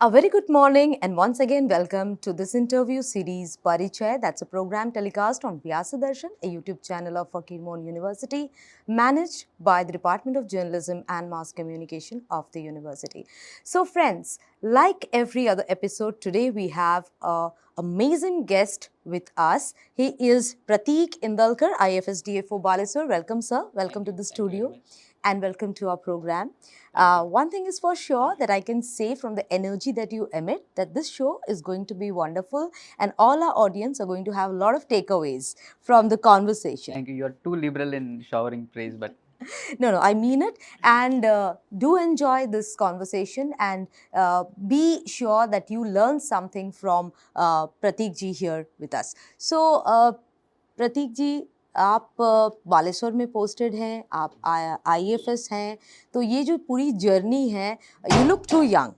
A very good morning and once again welcome to this interview series PARICHAYA. That's a program telecast on Vyasa Darshan, a YouTube channel of Fakir University, managed by the Department of Journalism and Mass Communication of the university. So friends, like every other episode, today we have a amazing guest with us. He is Pratik Indalkar, IFS DFO Baleshwar. Welcome sir, welcome to the studio and welcome to our program. One thing is for sure that I can say from the energy that you emit that this show is going to be wonderful and all our audience are going to have a lot of takeaways from the conversation. Thank you. You're too liberal in showering praise, but No, I mean it. And do enjoy this conversation and be sure that you learn something from Pratik ji here with us. So, प्रतीक जी आप बालेश्वर में posted हैं, आप IFS हैं, तो ये जो पूरी journey है, यू लुक टू यंग,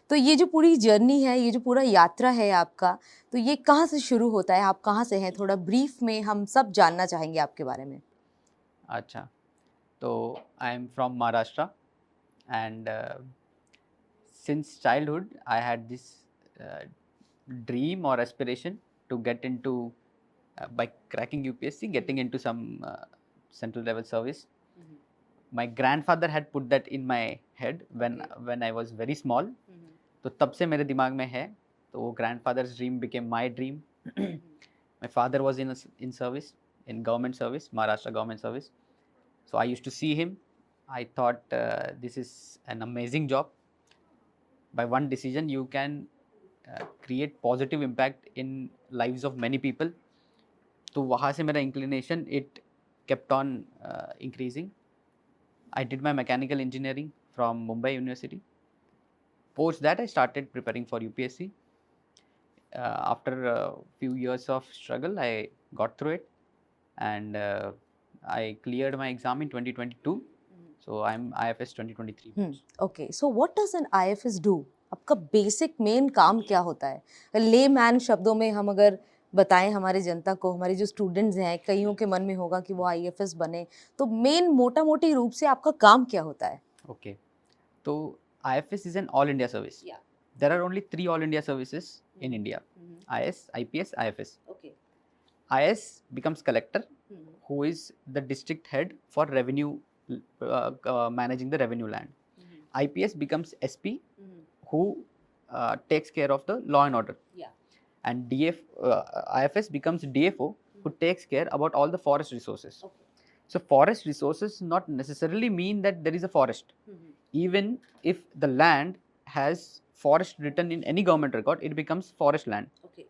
तो ये जो पूरी जर्नी है, ये जो पूरा यात्रा है आपका, तो ये कहाँ से शुरू होता है, आप कहाँ से हैं, थोड़ा ब्रीफ में हम सब जानना चाहेंगे आपके बारे में. अच्छा. So I am from Maharashtra, and since childhood I had this dream or aspiration to get into by cracking UPSC, getting into some central level service. My grandfather had put that in my head when I was very small. तो तब से मेरे दिमाग में है. तो वो grandfather's dream became my dream. My father was in service, in government service, Maharashtra government service. So I used to see him. I thought this is an amazing job. By one decision, you can create positive impact in lives of many people. तो वहाँ से मेरा inclination it kept on increasing. I did my mechanical engineering from Mumbai University. Post that, I started preparing for UPSC. After a few years of struggle, I got through it, and I cleared my exam in 2022. So I'm IFS 2023. Okay, so what does an IFS do? आपका basic main काम क्या होता है? ले man शब्दों में हम अगर बताएं हमारे जनता को, हमारे जो स्टूडेंट्स हैं, कईयों के मन में होगा कि वो IFS बने, तो मेन मोटा मोटी रूप से आपका काम क्या होता है? Okay, so IFS is an all India service. Yeah. There are only 3 all India services in India: IS, IPS, IFS. Okay. IS becomes collector, who is the district head for revenue, managing the revenue land. IPS becomes SP, who takes care of the law and order. Yeah. And IFS becomes DFO, who takes care about all the forest resources. Okay. So forest resources not necessarily mean that there is a forest. Even if the land has forest written in any government record, it becomes forest land. Okay.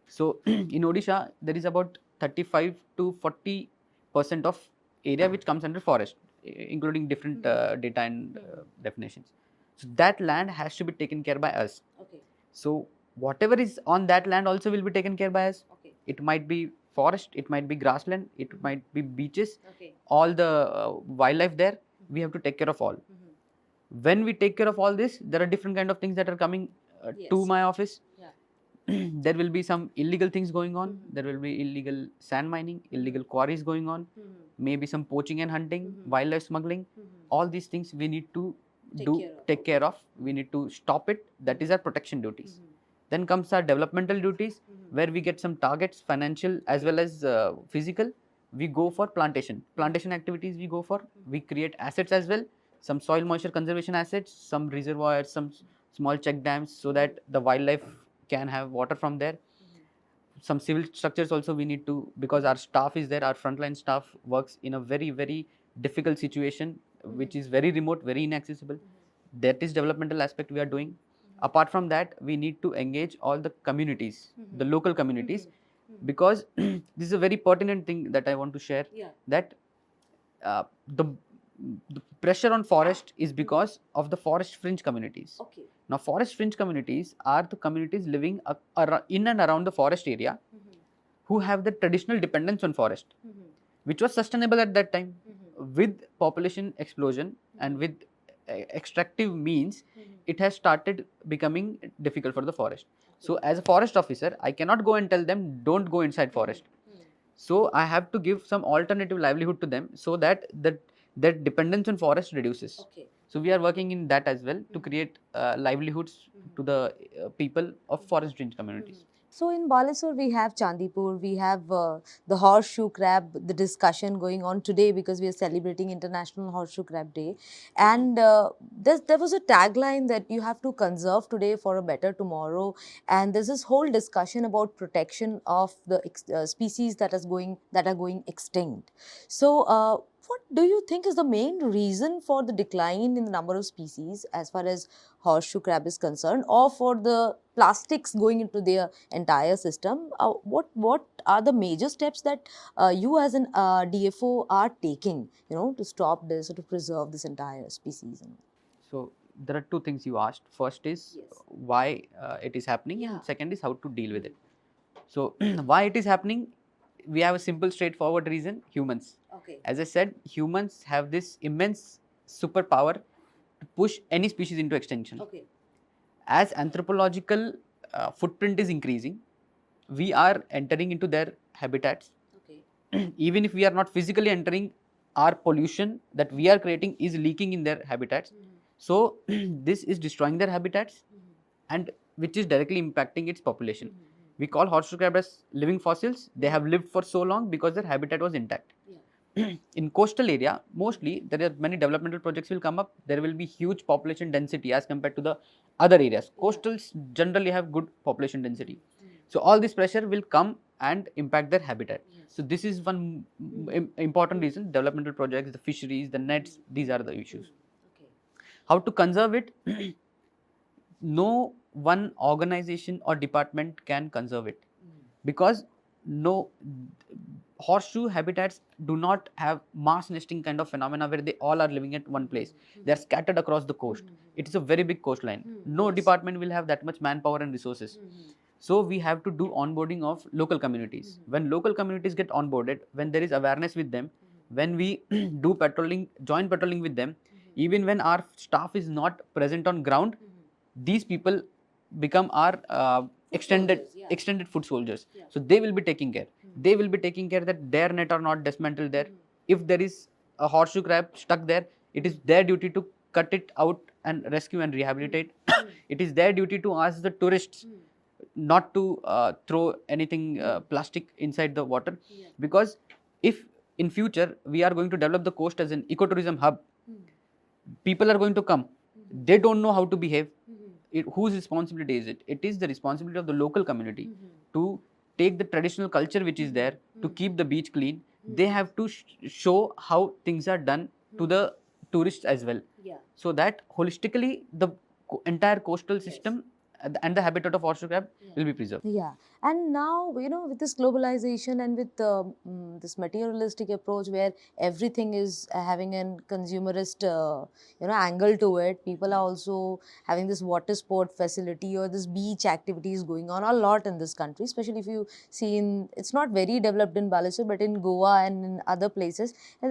So in Odisha, there is about 35 to 40% of area which comes under forest, including different data and definitions. So that land has to be taken care by us. Okay. So whatever is on that land also will be taken care by us. Okay. It might be forest, it might be grassland, it might be beaches. Okay. All the wildlife there, we have to take care of all. When we take care of all this, there are different kind of things that are coming to my office. There will be some illegal things going on. There will be illegal sand mining, illegal quarries going on, maybe some poaching and hunting, wildlife smuggling. All these things we need to take care of. We need to stop it. That is our protection duties. Then comes our developmental duties, where we get some targets, financial as well as physical. We go for plantation activities. We go for, we create assets as well, some soil moisture conservation assets, some reservoirs, some small check dams, so that the wildlife can have water from there. Some civil structures also we need to, because our staff is there, our frontline staff works in a very, very difficult situation, which is very remote, very inaccessible. That is developmental aspect we are doing. Apart from that, we need to engage all the communities, the local communities, because this is a very pertinent thing that I want to share, that the pressure on forest is because of the forest fringe communities. Okay. Now, forest fringe communities are the communities living in and around the forest area, who have the traditional dependence on forest, which was sustainable at that time. With population explosion and with extractive means, it has started becoming difficult for the forest. So as a forest officer, I cannot go and tell them don't go inside forest. So I have to give some alternative livelihood to them, so that that dependence on forest reduces. Okay. So we are working in that as well to create livelihoods to the people of forest range communities. So in Baleshwar, we have Chandipur, we have the horseshoe crab, the discussion going on today because we are celebrating International Horseshoe Crab Day. And there was a tagline that you have to conserve today for a better tomorrow. And there's this whole discussion about protection of the species that are going extinct. So what do you think is the main reason for the decline in the number of species as far as horseshoe crab is concerned, or for the plastics going into their entire system? What are the major steps that you as an DFO are taking, to stop this or to preserve this entire species? So there are two things you asked. First is why it is happening, and second is how to deal with it. So why it is happening? We have a simple, straightforward reason: humans. Okay. As I said, humans have this immense superpower to push any species into extinction. Okay. As anthropological footprint is increasing, we are entering into their habitats. Okay. Even if we are not physically entering, our pollution that we are creating is leaking in their habitats. So this is destroying their habitats, and which is directly impacting its population. We call horseshoe crab as living fossils. They have lived for so long because their habitat was intact. In coastal area, mostly there are many developmental projects will come up. There will be huge population density as compared to the other areas. Coastals generally have good population density. So all this pressure will come and impact their habitat. So this is one important reason: developmental projects, the fisheries, the nets. These are the issues. How to conserve it? No one organization or department can conserve it, because no horseshoe habitats do not have mass nesting kind of phenomena where they all are living at one place. They are scattered across the coast. It is a very big coastline. No department will have that much manpower and resources. So we have to do onboarding of local communities. When local communities get onboarded, when there is awareness with them, when we do patrolling, joint patrolling with them, even when our staff is not present on ground, these people become our extended foot soldiers. So they will be taking care. They will be taking care that their net are not dismantled there. If there is a horseshoe crab stuck there, it is their duty to cut it out and rescue and rehabilitate. It is their duty to ask the tourists not to throw anything plastic inside the water, because if in future we are going to develop the coast as an ecotourism hub, people are going to come. They don't know how to behave. Whose responsibility is it? It is the responsibility of the local community to take the traditional culture which is there, to keep the beach clean. They have to show how things are done to the tourists as well, so that holistically the entire coastal system and the habitat of horseshoe crab will be preserved. Yeah, and now with this globalization and with this materialistic approach where everything is having a consumerist angle to it, people are also having this water sport facility or this beach activities going on a lot in this country. Especially if you see it's not very developed in Baleshwar, but in Goa and in other places, and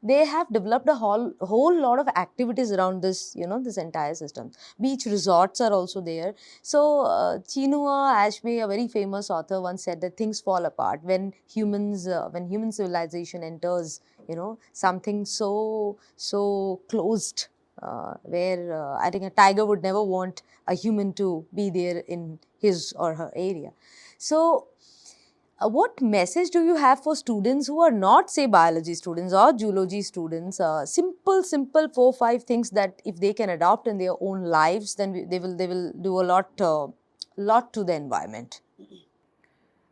they have developed a whole lot of activities around this this entire system. Beach resorts are also there. So, Chinua Achebe, a very famous author, once said that things fall apart when human civilization enters, something so closed, where I think a tiger would never want a human to be there in his or her area. So, what message do you have for students who are not, say, biology students or zoology students? Simple 4-5 things that if they can adopt in their own lives, then they will do a lot to the environment.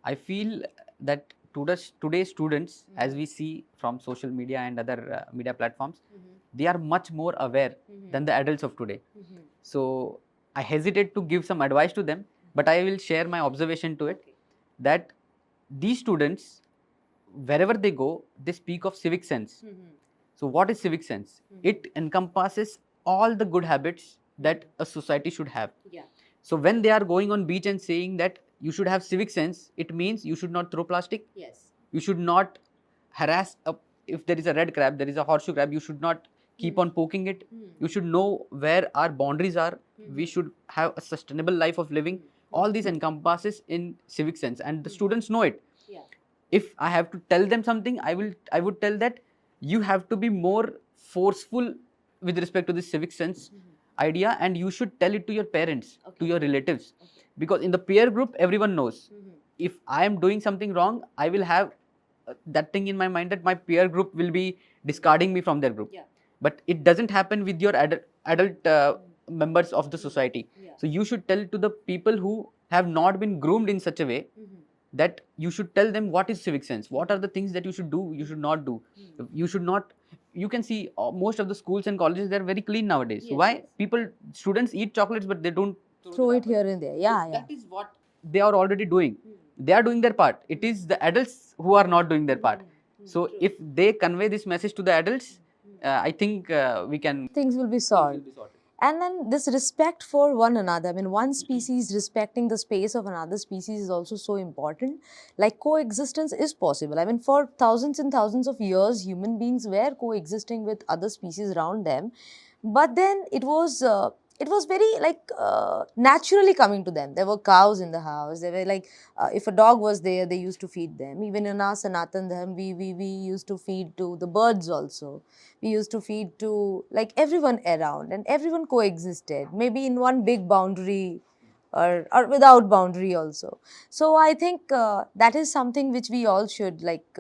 I feel that today's students, as we see from social media and other media platforms, they are much more aware than the adults of today. So I hesitate to give some advice to them, but I will share my observation to it, that these students, wherever they go, they speak of civic sense. So what is civic sense? It encompasses all the good habits that a society should have. So when they are going on beach and saying that you should have civic sense, it means you should not throw plastic. You should not harass if there is a red crab, there is a horseshoe crab, you should not keep on poking it. You should know where our boundaries are. We should have a sustainable life of living. All these encompasses in civic sense, and the students know it. If I have to tell them something, I would tell that you have to be more forceful with respect to the civic sense idea, and you should tell it to your parents, to your relatives, because in the peer group everyone knows. If I am doing something wrong, I will have that thing in my mind that my peer group will be discarding me from their group. But it doesn't happen with your adult members of the society. So you should tell to the people who have not been groomed in such a way, that you should tell them what is civic sense, what are the things that you should do, you should not do. You should not, you can see most of the schools and colleges, they're very clean nowadays. So why students eat chocolates but they don't Throw it here and there. Yeah, yeah. that is what they are already doing. They are doing their part. It is the adults who are not doing their part. So if they convey this message to the adults, I think we can Things will be solved. And then this respect for one another. I mean, one species respecting the space of another species is also so important. Like coexistence is possible. I mean, for thousands and thousands of years, human beings were coexisting with other species around them. But then it was very like naturally coming to them. There were cows in the house. They were like, if a dog was there, they used to feed them. Even in our Sanatan Dharma, we used to feed to the birds also. We used to feed to like everyone around, and everyone coexisted, maybe in one big boundary or without boundary also. So I think that is something which we all should like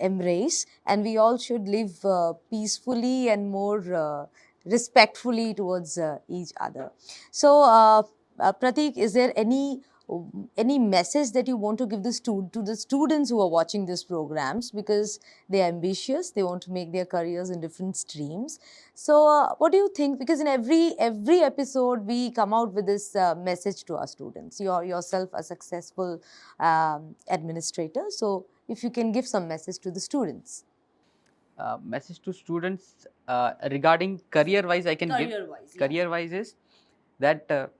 embrace, and we all should live peacefully and more respectfully towards each other. So Pratik, is there any message that you want to give to the students who are watching these programs, because they are ambitious, they want to make their careers in different streams? So what do you think? Because in every episode we come out with this message to our students. You are yourself a successful administrator, so if you can give some message to the students. Message to students regarding career wise, I can give career wise is that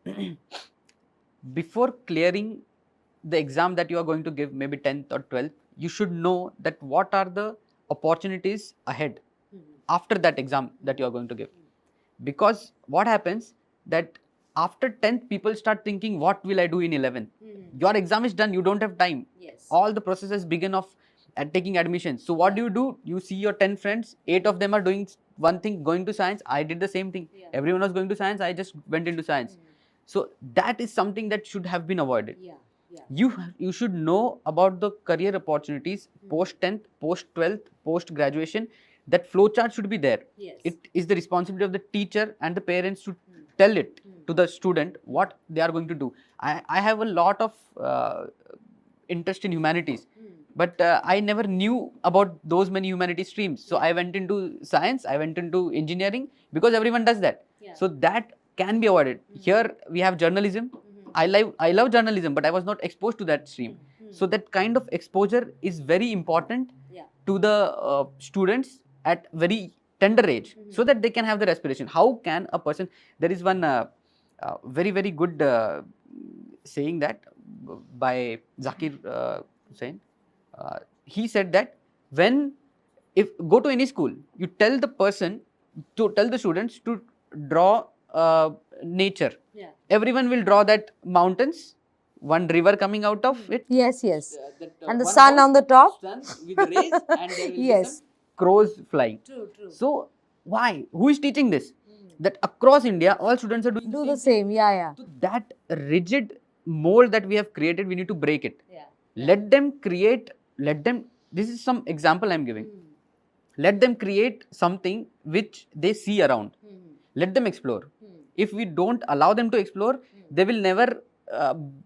before clearing the exam that you are going to give, maybe 10th or 12th, you should know that what are the opportunities ahead after that exam that you are going to give. Because what happens that after 10th, people start thinking, what will I do in 11th? Your exam is done, you don't have time. All the processes begin of taking admissions. So what do? You see your 10 friends, 8 of them are doing one thing, going to science. I did the same thing. Everyone was going to science, I just went into science. So that is something that should have been avoided. You should know about the career opportunities post 10th, post 12th, post graduation. That flowchart should be there. It is the responsibility of the teacher and the parents to tell it to the student what they are going to do. I have a lot of interest in humanities, but I never knew about those many humanity streams. So I went into science, I went into engineering, because everyone does that. So that can be avoided. Here we have journalism. I love journalism, but I was not exposed to that stream. So that kind of exposure is very important to the students at very tender age, so that they can have their aspiration. How can a person, there is one very very good saying that by Zakir Hussain. He said that if go to any school, you tell the students to draw nature. Everyone will draw that mountains, one river coming out of it. Yes. And the sun on the top. Sun with rays, and there will Yes. be some crows flying. True. So why? Who is teaching this? That across India, all students are doing Do the same. Yeah. So that rigid mold that we have created, we need to break it. Let them create. This is some example I am giving. Let them create something which they see around. Let them explore. If we don't allow them to explore, they will never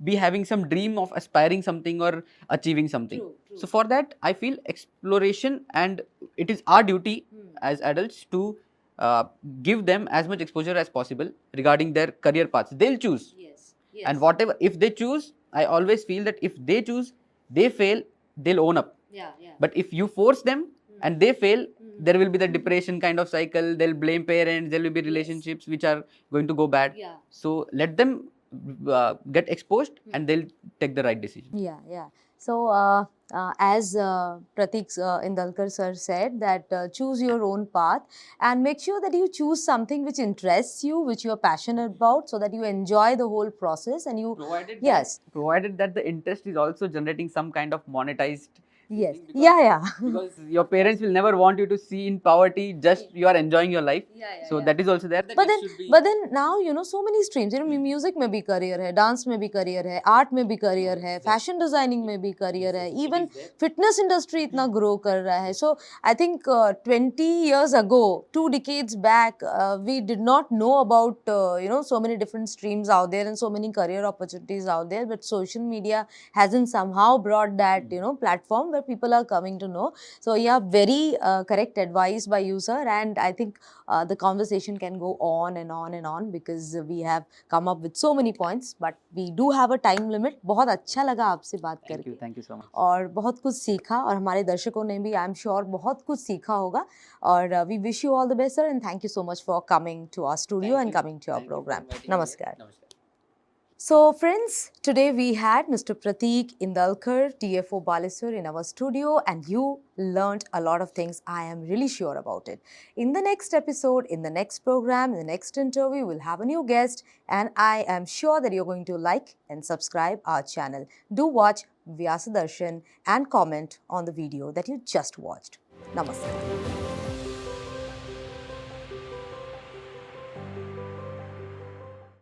be having some dream of aspiring something or achieving something. So for that, I feel exploration, and it is our duty as adults to give them as much exposure as possible regarding their career paths. They'll choose. And whatever, if they choose, I always feel that if they choose, they fail, they'll own up. But if you force them and they fail, there will be the depression kind of cycle. They'll blame parents. There will be relationships which are going to go bad. So let them get exposed, and they'll take the right decision. Yeah. So as Pratik Indalkar sir said, that choose your own path and make sure that you choose something which interests you, which you are passionate about, so that you enjoy the whole process and you. Provided that the interest is also generating some kind of monetized Yes. thing Yeah. because your parents will never want you to see in poverty, just you are enjoying your life. So that is also there. But then now so many streams, music में भी career है, dance में भी career है, art में भी career है, fashion designing में भी career है, even fitness industry इतना grow कर रहा है. So I think 20 years ago, 2 decades back, we did not know about so many different streams out there and so many career opportunities out there, but social media hasn't somehow brought that platform where people are coming to know. So yeah, very correct advice by you, sir, and I think the conversation can go on and on and on because we have come up with so many points, but we do have a time limit. बहुत अच्छा लगा आपसे बात करके. Thank you so much. और बहुत कुछ सीखा और हमारे दर्शकों ने भी आई एम श्योर बहुत कुछ सीखा होगा और we wish you all the best sir and thank you so much for coming to our studio and coming to our program. नमस्कार. So friends, today we had Mr. Pratik Indalkar, DFO Baleshwar in our studio and you learned a lot of things. I am really sure about it. In the next episode, in the next program, in the next interview, we'll have a new guest and I am sure that you're going to like and subscribe our channel. Do watch Vyasa Darshan and comment on the video that you just watched. Namaskar.